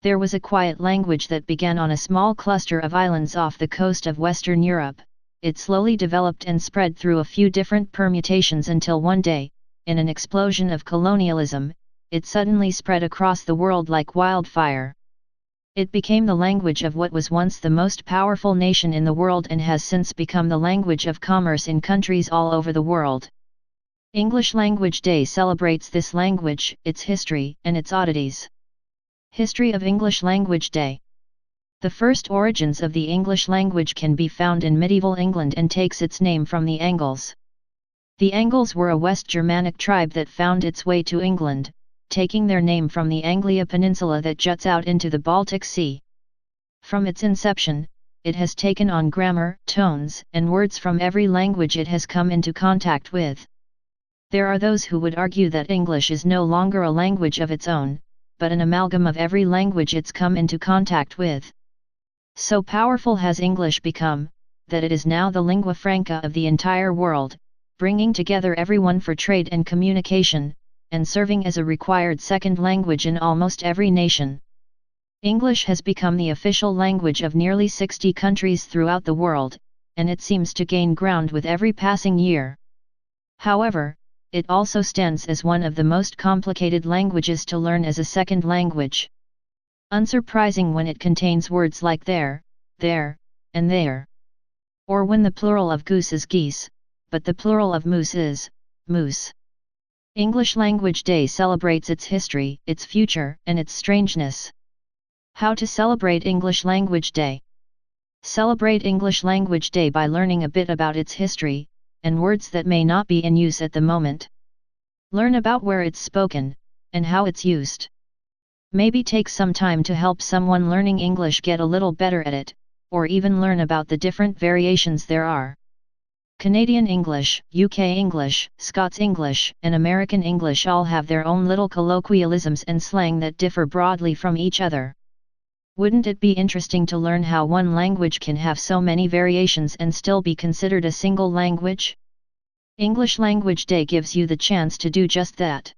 There was a quiet language that began on a small cluster of islands off the coast of Western Europe. It slowly developed and spread through a few different permutations until one day, in an explosion of colonialism, it suddenly spread across the world like wildfire. It became the language of what was once the most powerful nation in the world and has since become the language of commerce in countries all over the world. English Language Day celebrates this language, its history, and its oddities. History of English Language Day. The first origins of the English language can be found in medieval England and takes its name from the Angles. The Angles were a West Germanic tribe that found its way to England, taking their name from the Anglia peninsula that juts out into the Baltic Sea. From its inception, it has taken on grammar, tones, and words from every language it has come into contact with. There are those who would argue that English is no longer a language of its own, but an amalgam of every language it's come into contact with. So powerful has English become, that it is now the lingua franca of the entire world, bringing together everyone for trade and communication, and serving as a required second language in almost every nation. English has become the official language of nearly 60 countries throughout the world, and it seems to gain ground with every passing year. However, it also stands as one of the most complicated languages to learn as a second language. Unsurprising when it contains words like there, and there. Or when the plural of goose is geese, but the plural of moose is moose. English Language Day celebrates its history, its future, and its strangeness. How to celebrate English Language Day? Celebrate English Language Day by learning a bit about its history, and words that may not be in use at the moment. Learn about where it's spoken, and how it's used. Maybe take some time to help someone learning English get a little better at it, or even learn about the different variations there are. Canadian English, UK English, Scots English, and American English all have their own little colloquialisms and slang that differ broadly from each other. Wouldn't it be interesting to learn how one language can have so many variations and still be considered a single language? English Language Day gives you the chance to do just that.